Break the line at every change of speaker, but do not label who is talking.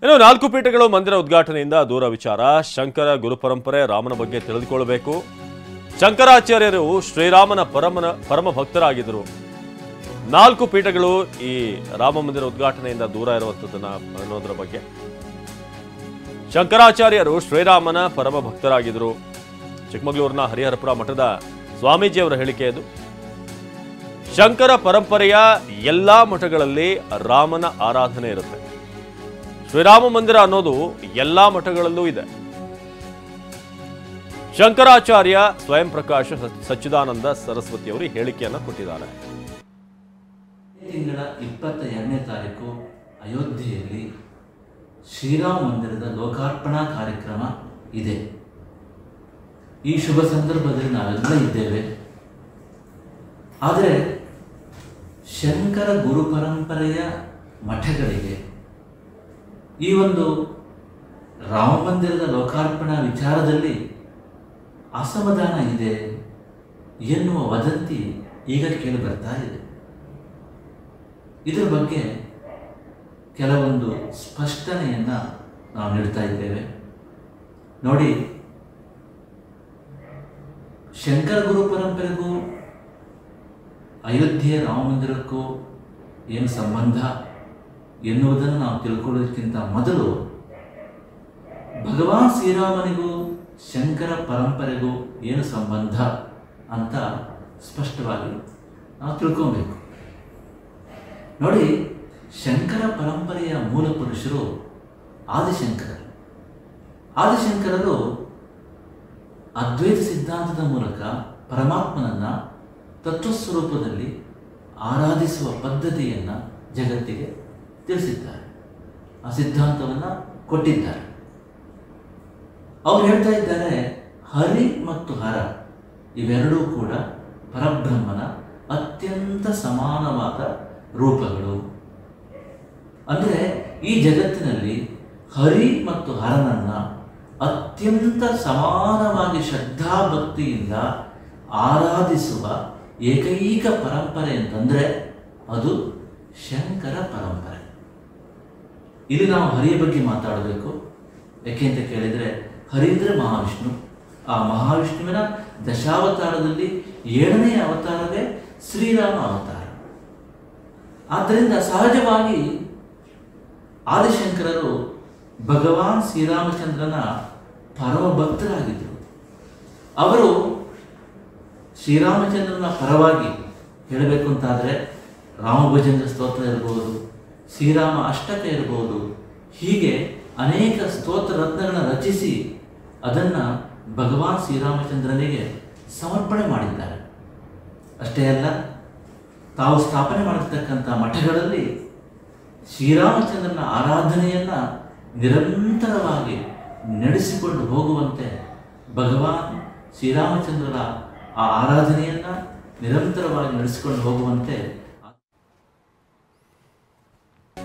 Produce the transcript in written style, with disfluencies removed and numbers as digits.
ಇನ್ನು 4 ಪೀಠಗಳು ಮಂದಿರ ಉದ್ಘಾಟನೆಯಿಂದ ದೂರ ವಿಚಾರ. ಶಂಕರ ಗುರುಪರಂಪರೆ ರಾಮನ ಬಗ್ಗೆ ತಿಳಿದುಕೊಳ್ಳಬೇಕು. ಶಂಕರಾಚಾರ್ಯರು ಶ್ರೀರಾಮನ ಪರಮ ಭಕ್ತರಾಗಿದ್ದರು. 4 ಪೀಠಗಳು ಈ ರಾಮ ಮಂದಿರ ಉದ್ಘಾಟನೆಯಿಂದ ದೂರ ಇರುವಂತದ್ದನ್ನ ಅನ್ನೋದ್ರ ಬಗ್ಗೆ. ಶಂಕರಾಚಾರ್ಯರು ಶ್ರೀರಾಮನ ಪರಮ ಭಕ್ತರಾಗಿದ್ದರು. ಚಿಕ್ಕಮಗಳೂರಿನ ಹರಿಹರಪುರ ಮಠದ ಸ್ವಾಮೀಜಿಯವರ ಹೇಳಿಕೆ ಇದು. ಶಂಕರ ಪರಂಪರೆಯ ಎಲ್ಲಾ ಮಠಗಳಲ್ಲಿ ರಾಮನ ಆರಾಧನೆ ಇರುತ್ತೆ. ಶ್ರೀರಾಮ ಮಂದಿರ ಅನ್ನೋದು ಎಲ್ಲಾ ಮಠಗಳಲ್ಲೂ ಇದೆ. ಶಂಕರಾಚಾರ್ಯ ಸ್ವಯಂ ಪ್ರಕಾಶ ಸಚ್ಚಿದಾನಂದ ಸರಸ್ವತಿ ಅವರು ಹೇಳಿಕೆಯನ್ನು ಕೊಟ್ಟಿದ್ದಾರೆ.
ತಿಂಗಳ 22ನೇ ತಾರೀಕು ಅಯೋಧ್ಯೆಯಲ್ಲಿ ಶ್ರೀರಾಮ ಮಂದಿರದ ಲೋಕಾರ್ಪಣಾ ಕಾರ್ಯಕ್ರಮ ಇದೆ. ಈ ಶುಭ ಸಂದರ್ಭದಲ್ಲಿ ನಾವೆಲ್ಲ ಇದ್ದೇವೆ. ಆದರೆ ಶಂಕರ ಗುರು ಪರಂಪರೆಯ ಮಠಗಳಿಗೆ ಈ ಒಂದು ರಾಮ ಮಂದಿರದ ಲೋಕಾರ್ಪಣಾ ವಿಚಾರದಲ್ಲಿ ಅಸಮಾಧಾನ ಇದೆ ಎನ್ನುವ ವದಂತಿ ಈಗ ಕೇಳಿ ಬರ್ತಾ ಇದೆ. ಇದರ ಬಗ್ಗೆ ಕೆಲವೊಂದು ಸ್ಪಷ್ಟನೆಯನ್ನು ನಾವು ನೀಡ್ತಾ ಇದ್ದೇವೆ. ನೋಡಿ, ಶಂಕರ ಗುರು ಪರಂಪರೆಗೂ ಅಯೋಧ್ಯೆ ರಾಮ ಮಂದಿರಕ್ಕೂ ಏನು ಸಂಬಂಧ ಎನ್ನುವುದನ್ನು ನಾವು ತಿಳ್ಕೊಳ್ಳೋದಕ್ಕಿಂತ ಮೊದಲು ಭಗವಾನ್ ಶ್ರೀರಾಮನಿಗೂ ಶಂಕರ ಪರಂಪರೆಗೂ ಏನು ಸಂಬಂಧ ಅಂತ ಸ್ಪಷ್ಟವಾಗಿ ನಾವು ತಿಳ್ಕೊಬೇಕು. ನೋಡಿ, ಶಂಕರ ಪರಂಪರೆಯ ಮೂಲ ಪುರುಷರು ಆದಿಶಂಕರರು. ಆದಿಶಂಕರರು ಅದ್ವೈತ ಸಿದ್ಧಾಂತದ ಮೂಲಕ ಪರಮಾತ್ಮನನ್ನ ತತ್ವಸ್ವರೂಪದಲ್ಲಿ ಆರಾಧಿಸುವ ಪದ್ಧತಿಯನ್ನು ಜಗತ್ತಿಗೆ ತಿಳಿಸಿದ್ದಾರೆ. ಆ ಸಿದ್ಧಾಂತವನ್ನು ಕೊಟ್ಟಿದ್ದಾರೆ. ಅವರು ಹೇಳ್ತಾ ಇದ್ದಾರೆ, ಹರಿ ಮತ್ತು ಹರ ಇವೆರಡೂ ಕೂಡ ಪರಬ್ರಹ್ಮನ ಅತ್ಯಂತ ಸಮಾನವಾದ ರೂಪಗಳು. ಅಂದರೆ ಈ ಜಗತ್ತಿನಲ್ಲಿ ಹರಿ ಮತ್ತು ಹರನನ್ನ ಅತ್ಯಂತ ಸಮಾನವಾಗಿ ಶ್ರದ್ಧಾಭಕ್ತಿಯಿಂದ ಆರಾಧಿಸುವ ಏಕೈಕ ಪರಂಪರೆ ಅಂತಂದರೆ ಅದು ಶಂಕರ ಪರಂಪರೆ. ಇಲ್ಲಿ ನಾವು ಹರಿಯ ಬಗ್ಗೆ ಮಾತಾಡಬೇಕು. ಯಾಕೆ ಅಂತ ಕೇಳಿದರೆ, ಹರಿ ಅಂದರೆ ಮಹಾವಿಷ್ಣು. ಆ ಮಹಾವಿಷ್ಣುವಿನ ದಶಾವತಾರದಲ್ಲಿ 7ನೇ ಅವತಾರವೇ ಶ್ರೀರಾಮ ಅವತಾರ. ಆದ್ದರಿಂದ ಸಹಜವಾಗಿ ಆದಿಶಂಕರರು ಭಗವಾನ್ ಶ್ರೀರಾಮಚಂದ್ರನ ಪರಮ ಭಕ್ತರಾಗಿದ್ದರು. ಅವರು ಶ್ರೀರಾಮಚಂದ್ರನ ಪರವಾಗಿ ಹೇಳಬೇಕು ಅಂತಾದರೆ ರಾಮಭಜನ ಸ್ತೋತ್ರ ಇರ್ಬೋದು, ಶ್ರೀರಾಮ ಅಷ್ಟಕ ಇರ್ಬೋದು, ಹೀಗೆ ಅನೇಕ ಸ್ತೋತ್ರ ರತ್ನಗಳನ್ನು ರಚಿಸಿ ಅದನ್ನು ಭಗವಾನ್ ಶ್ರೀರಾಮಚಂದ್ರನಿಗೆ ಸಮರ್ಪಣೆ ಮಾಡಿದ್ದಾರೆ. ಅಷ್ಟೇ ಅಲ್ಲ, ತಾವು ಸ್ಥಾಪನೆ ಮಾಡಿರ್ತಕ್ಕಂಥ ಮಠಗಳಲ್ಲಿ ಶ್ರೀರಾಮಚಂದ್ರನ ಆರಾಧನೆಯನ್ನು ನಿರಂತರವಾಗಿ ನಡೆಸಿಕೊಂಡು ಹೋಗುವಂತೆ ಭಗವಾನ್ ಶ್ರೀರಾಮಚಂದ್ರರ ಆ ಆರಾಧನೆಯನ್ನು ನಿರಂತರವಾಗಿ ನಡೆಸಿಕೊಂಡು ಹೋಗುವಂತೆ